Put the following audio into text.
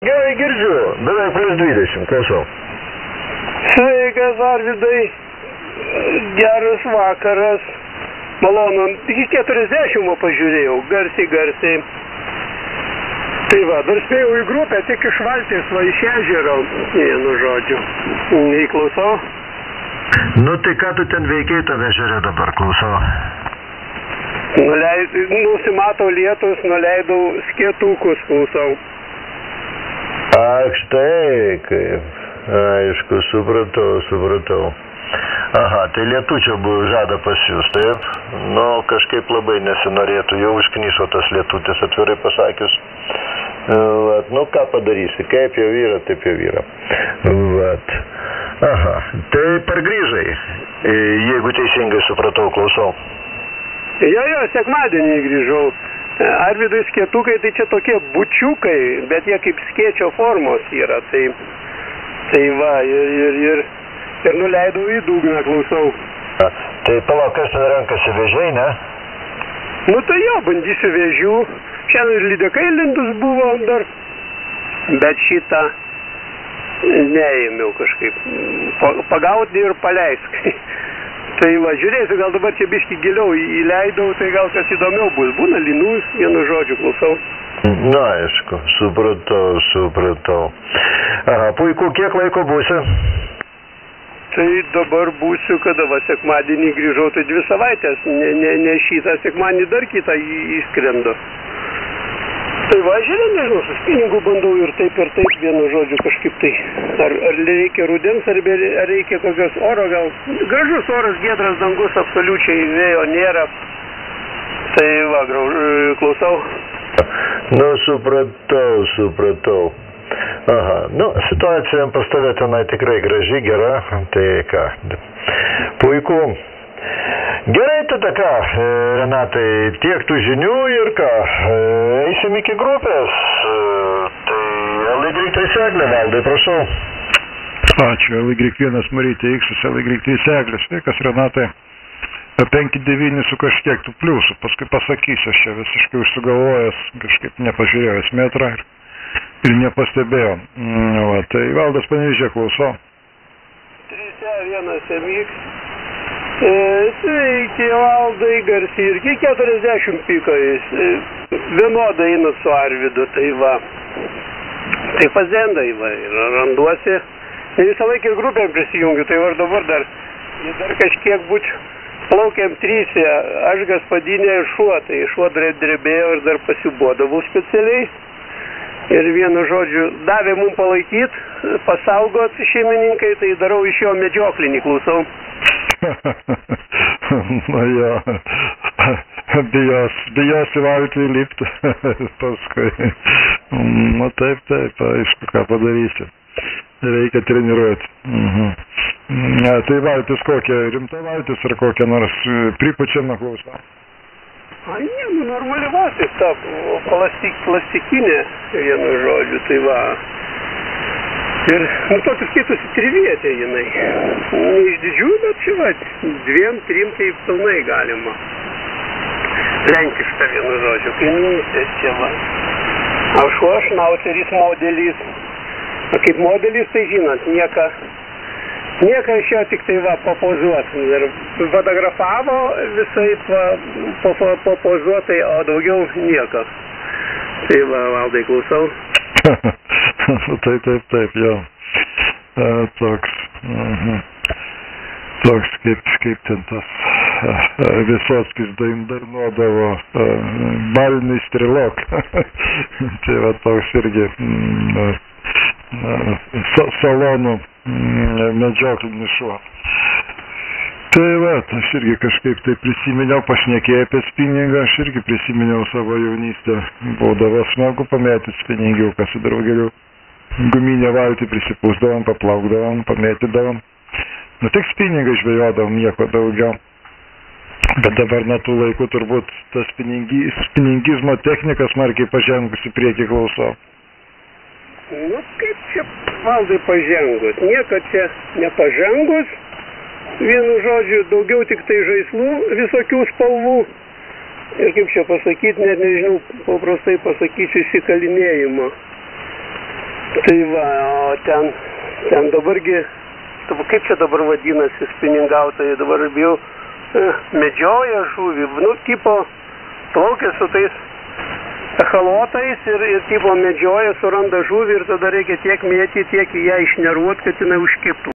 Gerai girdžiu, beveik plus 20, klausau. Sveikas, Arvydai, geras vakaras, malonu, iki 40 pažiūrėjau, garsiai. Tai va, dar spėjau į grupę, tik iš valties, va, iš ežero, vienu žodžiu, neįklausau. Nu tai ką tu ten veikiai tame ežere dabar, klausau? Nusimato lietus, nuleidau skėtukus, klausau. Ak, štai kaip. Aišku, supratau. Aha, tai lietučio buvo žada pas jūs, taip? Nu, kažkaip labai nesinorėtų, jau užknyso tas lietutis, atvirai pasakius. Vat, nu, ką padarysi, kaip jau yra, taip jau yra. Vat. Aha, tai pargrįžai, jeigu teisingai supratau, klausau. Jo, sekmadienį grįžau. Arvydai, skėtukai, tai čia tokie bučiukai, bet jie kaip skėčio formos yra, tai va, ir nuleidau į dugną, klausau. Tai palauk, kas ten renkasi, vėžiai, ne? Nu tai jo, bandysiu vėžių. Šiandien ir lydekai lindus buvo dar, bet šitą neėmiau kažkaip. Pagauti ir paleisk. Tai va, žiūrėsiu, gal dabar čia biškį giliau įleidau, tai gal kas įdomiau bus. Būna linų, vienu žodžiu, klausau. Na, aišku, supratau. Aha, puiku, kiek laiko būsi? Tai dabar būsiu, kada va, sekmadienį grįžau, tai 2 savaitės, ne šitą sekmadienį dar kitą įskrendu. Tai va, žiūrėjau, nežinau, su spinningu bandau ir taip, vienu žodžiu kažkaip tai. Ar reikia rudens, ar reikia kokios oro, gal gražus oras, giedras dangus, absoliučiai vėjo nėra. Tai va, klausau. Nu, supratau. Aha, nu, situacija pas tave tenai tikrai graži, gera, tai ką, puiku. Gerai, tada ką, Renatai, tiek tų žinių ir ką, eisim iki grupės, tai LY3 seklė, Valdai, prašau. Ačiū, LY1 Marytė X, LY3 seklė, sveikas, Renatai. 5-9 su kažkiek tų pliusų, paskui pasakysiu, aš čia visiškai užsigalvojęs, kažkaip nepažiūrėjęs metrą ir nepastebėjau. Va, tai Valdas Panevėžė, klausau. 3-1 MX. Sveiki, Valdai, garsiai irgi 40 pikais. Vienodai eina su Arvydu, tai va. Tai fazendai, va, ir randuosi. Visą laiką ir grupėm prisijungiu, tai var dabar dar kažkiek būčiau. Plaukiam 3, aš Gaspadinė ir šuo, tai šuo drebėjo ir dar pasibodavau specialiai. Ir vienu žodžiu, davė mums palaikyti, pasaugot šeimininkai, tai darau iš jo medžioklinį, klausau. Na jo, bijosi valtį lipti paskui. Na taip, aišku, ką padarysi. Reikia treniruoti. Tai valtis kokia, rimta valtis ar kokia nors pripučiama, klausau? Ai, ne, nu normali valtis, ta plastikinė, vienu žodžiu, tai va. Ir, nu, tokius skaitosi trivietė jinai. Ne iš didžiųjų, bet čia va, 2-3 tai pilnai galima. Lenkiška, vienu žodžiu, kaimynystės čia va. O šuo šnauceris modelis. O kaip modelis, tai žinot, nieka iš jo tik tai va papozuot. Ir fotografavo visai papozuotai, o daugiau nieko. Tai va, Valdai, klausau. Taip, jo. Toks kaip ten tas Visockis dainuodavo balinį strilok. Tai va toks irgi salonų medžioklinis šuo. Tai va, aš irgi kažkaip tai prisiminiau, pašnekėjau apie spinningą, aš irgi prisiminiau savo jaunystę. Būdavo smagu pamėtyti spinningiuką su draugeliu. Guminę valtį prisipūsdavom, paplaukdavom, pamėtydavom. Nu tik spinningą žvejodavom, nieko daugiau. Bet dabar nuo tų laikų turbūt tas spinningizmo technika smarkiai pažengusi priekį, klausau. Nu kaip čia, Valdai, pažengus? Nieko čia nepažengus. Vienu žodžiu, daugiau tik tai žaislų visokių spalvų. Ir kaip čia pasakyti, net nežinau, paprastai pasakysiu, įsikalinėjimo. Tai va, o ten dabargi, kaip čia dabar vadinasi spiningautojai, dabar bijau, medžioja žuvį, nu, tipo, plaukia su tais echalotais ir tipo medžioja, suranda žuvį ir tada reikia tiek mėtyti, tiek į ją išneruot, kad jinai užkibtų.